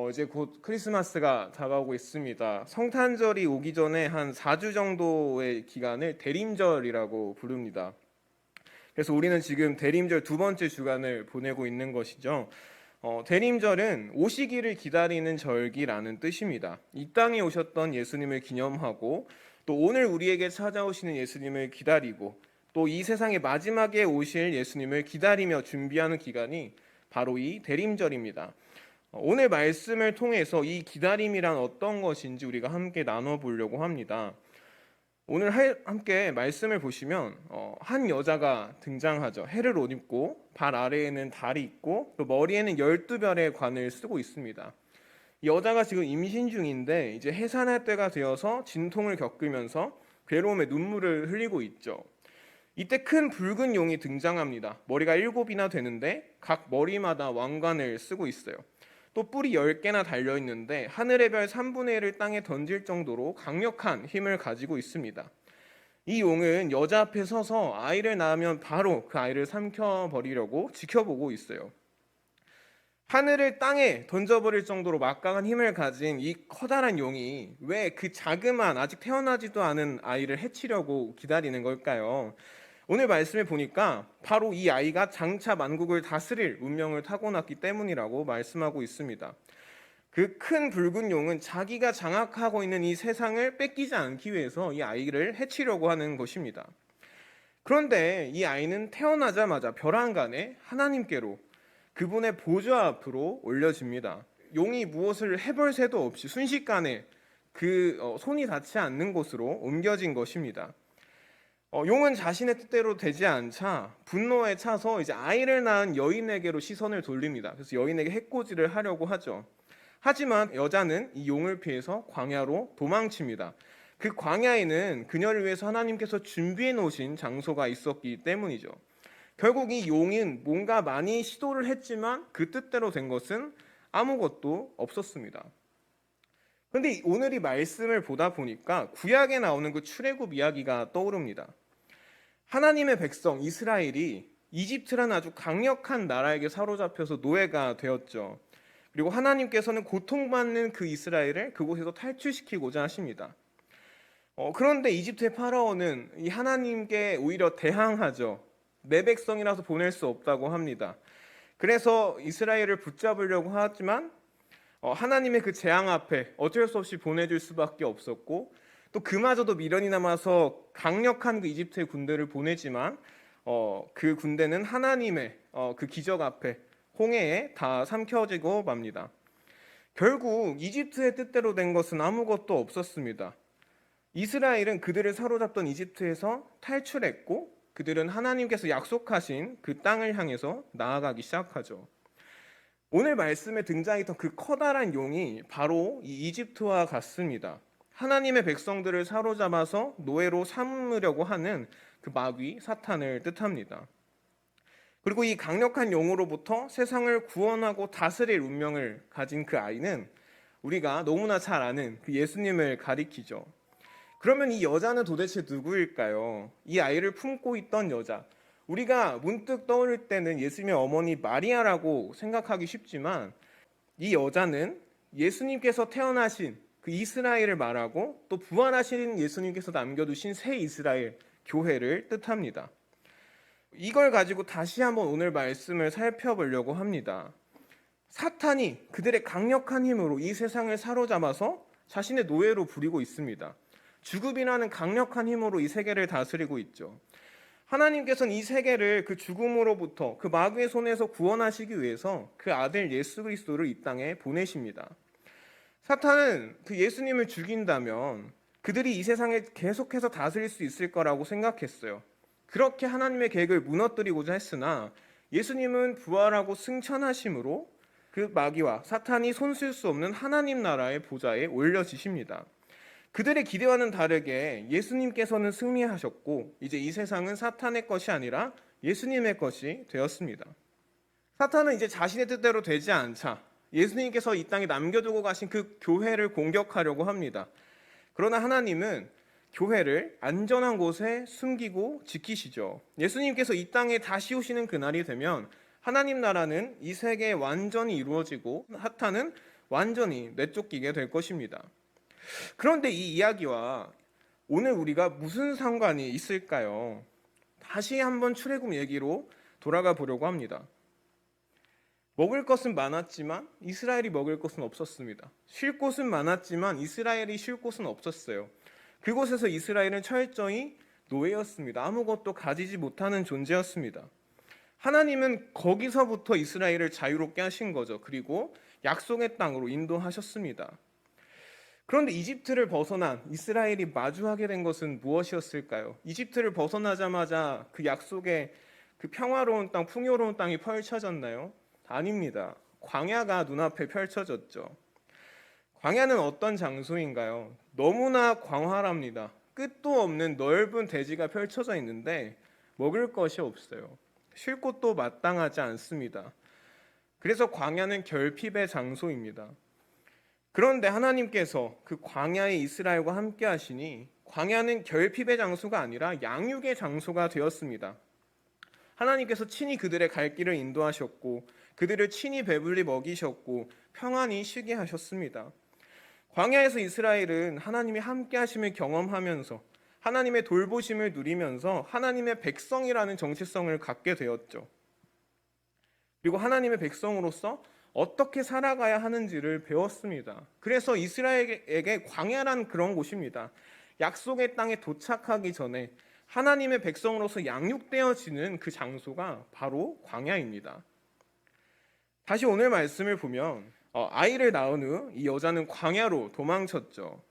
이제 곧 크리스마스가 다가오고 있습니다. 성탄절이 오기 전에 한 4주 정도의 기간을 대림절이라고 부릅니다. 그래서 우리는 지금 대림절 두 번째 주간을 보내고 있는 것이죠. 대림절은 오시기를 기다리는 절기라는 뜻입니다. 이 땅에 오셨던 예수님을 기념하고 또 오늘 우리에게 찾아오시는 예수님을 기다리고 또 이 세상의 마지막에 오실 예수님을 기다리며 준비하는 기간이 바로 이 대림절입니다. 오늘 말씀을 통해서 이 기다림이란 어떤 것인지 우리가 함께 나눠보려고 합니다. 오늘 함께 말씀을 보시면 한 여자가 등장하죠. 해를 옷 입고 발 아래에는 달이 있고 또 머리에는 12별의 관을 쓰고 있습니다. 이 여자가 지금 임신 중인데 이제 해산할 때가 되어서 진통을 겪으면서 괴로움에 눈물을 흘리고 있죠. 이때 큰 붉은 용이 등장합니다. 머리가 7이나 되는데 각 머리마다 왕관을 쓰고 있어요. 또 뿔이 10개나 달려있는데 하늘의 별 3분의 1을 땅에 던질 정도로 강력한 힘을 가지고 있습니다. 이 용은 여자 앞에 서서 아이를 낳으면 바로 그 아이를 삼켜버리려고 지켜보고 있어요. 하늘을 땅에 던져버릴 정도로 막강한 힘을 가진 이 커다란 용이 왜 그 자그마한 아직 태어나지도 않은 아이를 해치려고 기다리는 걸까요? 오늘 말씀에 보니까 바로 이 아이가 장차 만국을 다스릴 운명을 타고났기 때문이라고 말씀하고 있습니다. 그 큰 붉은 용은 자기가 장악하고 있는 이 세상을 뺏기지 않기 위해서 이 아이를 해치려고 하는 것입니다. 그런데 이 아이는 태어나자마자 벼랑간에 하나님께로 그분의 보좌 앞으로 올려집니다. 용이 무엇을 해볼 새도 없이 순식간에 손이 닿지 않는 곳으로 옮겨진 것입니다. 용은 자신의 뜻대로 되지 않자 분노에 차서 이제 아이를 낳은 여인에게로 시선을 돌립니다. 그래서 여인에게 해코지를 하려고 하죠. 하지만 여자는 이 용을 피해서 광야로 도망칩니다. 그 광야에는 그녀를 위해서 하나님께서 준비해 놓으신 장소가 있었기 때문이죠. 결국 이 용은 뭔가 많이 시도를 했지만 그 뜻대로 된 것은 아무것도 없었습니다. 그런데 오늘 이 말씀을 보다 보니까 구약에 나오는 그 출애굽 이야기가 떠오릅니다. 하나님의 백성 이스라엘이 이집트라는 아주 강력한 나라에게 사로잡혀서 노예가 되었죠. 그리고 하나님께서는 고통받는 그 이스라엘을 그곳에서 탈출시키고자 하십니다. 그런데 이집트의 파라오는 이 하나님께 오히려 대항하죠. 내 백성이라서 보낼 수 없다고 합니다. 그래서 이스라엘을 붙잡으려고 하지만 하나님의 그 재앙 앞에 어쩔 수 없이 보내줄 수밖에 없었고 또 그마저도 미련이 남아서 강력한 그 이집트의 군대를 보내지만 그 군대는 하나님의 그 기적 앞에 홍해에 다 삼켜지고 맙니다. 결국 이집트의 뜻대로 된 것은 아무것도 없었습니다. 이스라엘은 그들을 사로잡던 이집트에서 탈출했고 그들은 하나님께서 약속하신 그 땅을 향해서 나아가기 시작하죠. 오늘 말씀에 등장했던 그 커다란 용이 바로 이 이집트와 같습니다. 하나님의 백성들을 사로잡아서 노예로 삼으려고 하는 그 마귀 사탄을 뜻합니다. 그리고 이 강력한 용으로부터 세상을 구원하고 다스릴 운명을 가진 그 아이는 우리가 너무나 잘 아는 그 예수님을 가리키죠. 그러면 이 여자는 도대체 누구일까요? 이 아이를 품고 있던 여자. 우리가 문득 떠오를 때는 예수님의 어머니 마리아라고 생각하기 쉽지만 이 여자는 예수님께서 태어나신 그 이스라엘을 말하고 또 부활하신 예수님께서 남겨두신 새 이스라엘 교회를 뜻합니다. 이걸 가지고 다시 한번 오늘 말씀을 살펴보려고 합니다. 사탄이 그들의 강력한 힘으로 이 세상을 사로잡아서 자신의 노예로 부리고 있습니다. 죽음이라는 강력한 힘으로 이 세계를 다스리고 있죠. 하나님께서는 이 세계를 그 죽음으로부터 그 마귀의 손에서 구원하시기 위해서 그 아들 예수 그리스도를 이 땅에 보내십니다. 사탄은 그 예수님을 죽인다면 그들이 이 세상에 계속해서 다스릴 수 있을 거라고 생각했어요. 그렇게 하나님의 계획을 무너뜨리고자 했으나 예수님은 부활하고 승천하심으로 그 마귀와 사탄이 손쓸 수 없는 하나님 나라의 보좌에 올려지십니다. 그들의 기대와는 다르게 예수님께서는 승리하셨고 이제 이 세상은 사탄의 것이 아니라 예수님의 것이 되었습니다. 사탄은 이제 자신의 뜻대로 되지 않자 예수님께서 이 땅에 남겨두고 가신 그 교회를 공격하려고 합니다. 그러나 하나님은 교회를 안전한 곳에 숨기고 지키시죠. 예수님께서 이 땅에 다시 오시는 그날이 되면 하나님 나라는 이 세계에 완전히 이루어지고 사탄은 완전히 내쫓기게 될 것입니다. 그런데 이 이야기와 오늘 우리가 무슨 상관이 있을까요? 다시 한번 출애굽 얘기로 돌아가 보려고 합니다. 먹을 것은 많았지만 이스라엘이 먹을 것은 없었습니다. 쉴 곳은 많았지만 이스라엘이 쉴 곳은 없었어요. 그곳에서 이스라엘은 철저히 노예였습니다. 아무것도 가지지 못하는 존재였습니다. 하나님은 거기서부터 이스라엘을 자유롭게 하신 거죠. 그리고 약속의 땅으로 인도하셨습니다. 그런데 이집트를 벗어난 이스라엘이 마주하게 된 것은 무엇이었을까요? 이집트를 벗어나자마자 그 약속의 그 평화로운 땅, 풍요로운 땅이 펼쳐졌나요? 아닙니다. 광야가 눈앞에 펼쳐졌죠. 광야는 어떤 장소인가요? 너무나 광활합니다. 끝도 없는 넓은 대지가 펼쳐져 있는데 먹을 것이 없어요. 쉴 곳도 마땅하지 않습니다. 그래서 광야는 결핍의 장소입니다. 그런데 하나님께서 그 광야에 이스라엘과 함께 하시니 광야는 결핍의 장소가 아니라 양육의 장소가 되었습니다. 하나님께서 친히 그들의 갈 길을 인도하셨고 그들을 친히 배불리 먹이셨고 평안히 쉬게 하셨습니다. 광야에서 이스라엘은 하나님이 함께 하심을 경험하면서 하나님의 돌보심을 누리면서 하나님의 백성이라는 정체성을 갖게 되었죠. 그리고 하나님의 백성으로서 어떻게 살아가야 하는지를 배웠습니다. 그래서 이스라엘에게 광야란 그런 곳입니다. 약속의 땅에 도착하기 전에 하나님의 백성으로서 양육되어지는 그 장소가 바로 광야입니다. 다시 오늘 말씀을 보면 아이를 낳은 후 이 여자는 광야로 도망쳤죠.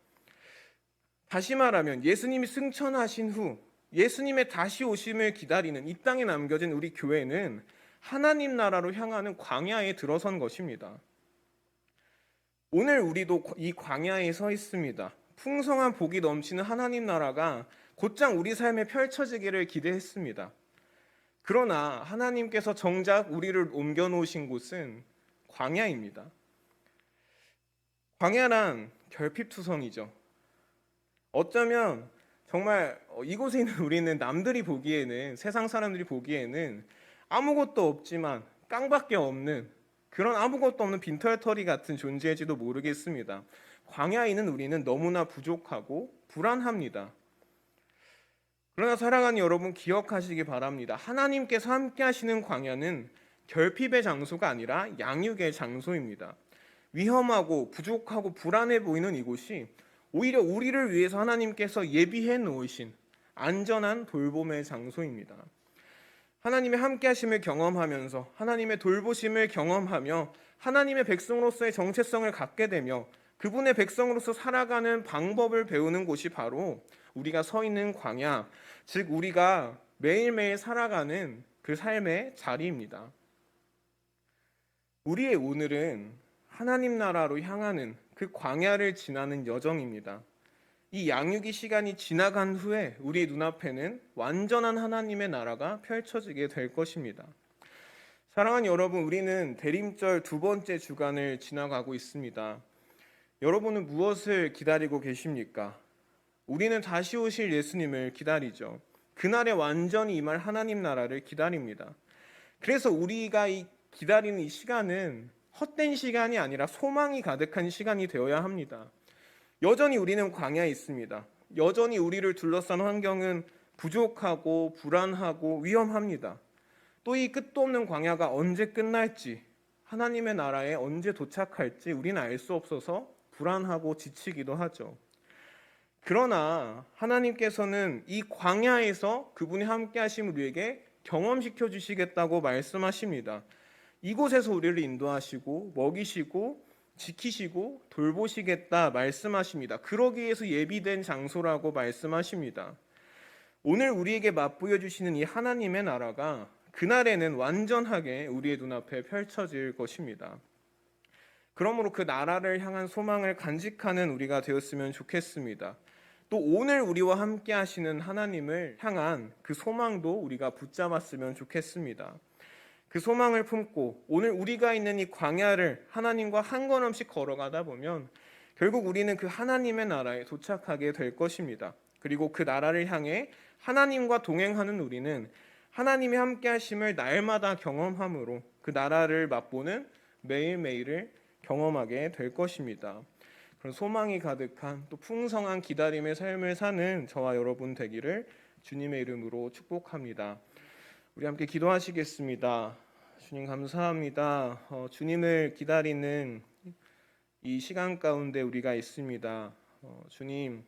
다시 말하면 예수님이 승천하신 후 예수님의 다시 오심을 기다리는 이 땅에 남겨진 우리 교회는 하나님 나라로 향하는 광야에 들어선 것입니다. 오늘 우리도 이 광야에 서 있습니다. 풍성한 복이 넘치는 하나님 나라가 곧장 우리 삶에 펼쳐지기를 기대했습니다. 그러나 하나님께서 정작 우리를 옮겨놓으신 곳은 광야입니다. 광야란 결핍투성이죠. 어쩌면 정말 이곳에 있는 우리는 남들이 보기에는, 세상 사람들이 보기에는 아무것도 없지만 깡밖에 없는 그런 아무것도 없는 빈털터리 같은 존재일지도 모르겠습니다. 광야에 있는 우리는 너무나 부족하고 불안합니다. 그러나 사랑하는 여러분, 기억하시기 바랍니다. 하나님께서 함께 하시는 광야는 결핍의 장소가 아니라 양육의 장소입니다. 위험하고 부족하고 불안해 보이는 이곳이 오히려 우리를 위해서 하나님께서 예비해 놓으신 안전한 돌봄의 장소입니다. 하나님의 함께 하심을 경험하면서 하나님의 돌보심을 경험하며 하나님의 백성으로서의 정체성을 갖게 되며 그분의 백성으로서 살아가는 방법을 배우는 곳이 바로 우리가 서 있는 광야, 즉 우리가 매일매일 살아가는 그 삶의 자리입니다. 우리의 오늘은 하나님 나라로 향하는 그 광야를 지나는 여정입니다. 이 양육의 시간이 지나간 후에 우리 눈앞에는 완전한 하나님의 나라가 펼쳐지게 될 것입니다. 사랑하는 여러분, 우리는 대림절 두 번째 주간을 지나가고 있습니다. 여러분은 무엇을 기다리고 계십니까? 우리는 다시 오실 예수님을 기다리죠. 그날에 완전히 임할 하나님 나라를 기다립니다. 그래서 우리가 기다리는 이 시간은 헛된 시간이 아니라 소망이 가득한 시간이 되어야 합니다. 여전히 우리는 광야에 있습니다. 여전히 우리를 둘러싼 환경은 부족하고 불안하고 위험합니다. 또 이 끝도 없는 광야가 언제 끝날지, 하나님의 나라에 언제 도착할지 우리는 알 수 없어서 불안하고 지치기도 하죠. 그러나 하나님께서는 이 광야에서 그분이 함께 하신 우리에게 경험시켜 주시겠다고 말씀하십니다. 이곳에서 우리를 인도하시고 먹이시고 지키시고 돌보시겠다 말씀하십니다. 그러기 위해서 예비된 장소라고 말씀하십니다. 오늘 우리에게 맛보여 주시는 이 하나님의 나라가 그날에는 완전하게 우리의 눈앞에 펼쳐질 것입니다. 그러므로 그 나라를 향한 소망을 간직하는 우리가 되었으면 좋겠습니다. 또 오늘 우리와 함께 하시는 하나님을 향한 그 소망도 우리가 붙잡았으면 좋겠습니다. 그 소망을 품고 오늘 우리가 있는 이 광야를 하나님과 한 걸음씩 걸어가다 보면 결국 우리는 그 하나님의 나라에 도착하게 될 것입니다. 그리고 그 나라를 향해 하나님과 동행하는 우리는 하나님이 함께 하심을 날마다 경험함으로 그 나라를 맛보는 매일매일을 경험하게 될 것입니다. 그런 소망이 가득한 또 풍성한 기다림의 삶을 사는 저와 여러분 되기를 주님의 이름으로 축복합니다. 우리 함께 기도하시겠습니다. 주님 감사합니다. 주님을 기다리는 이 시간 가운데 우리가 있습니다. 주님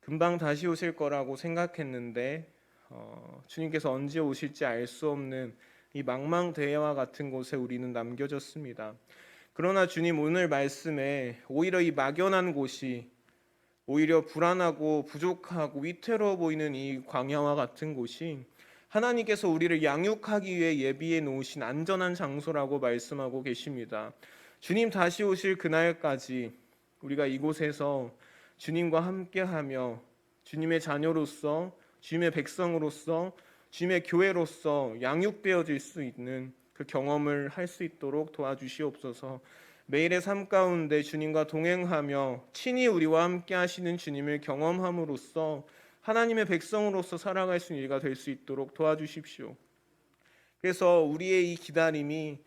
금방 다시 오실 거라고 생각했는데 주님께서 언제 오실지 알 수 없는 이 망망대해와 같은 곳에 우리는 남겨졌습니다. 그러나 주님 오늘 말씀에 오히려 이 막연한 곳이 오히려 불안하고 부족하고 위태로워 보이는 이 광야와 같은 곳이 하나님께서 우리를 양육하기 위해 예비해 놓으신 안전한 장소라고 말씀하고 계십니다. 주님 다시 오실 그날까지 우리가 이곳에서 주님과 함께하며 주님의 자녀로서 주님의 백성으로서 주님의 교회로서 양육되어질 수 있는 그 경험을 할 수 있도록 도와주시옵소서. 매일의 삶 가운데 주님과 동행하며 친히 우리와 함께 하시는 주님을 경험함으로써 하나님의 백성으로서 살아갈 수 있는 일가 될 수 있도록 도와주십시오. 그래서 우리의 이 기다림이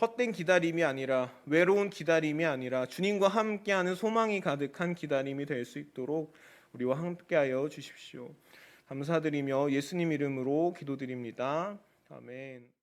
헛된 기다림이 아니라 외로운 기다림이 아니라 주님과 함께하는 소망이 가득한 기다림이 될 수 있도록 우리와 함께하여 주십시오. 감사드리며 예수님 이름으로 기도드립니다. 아멘.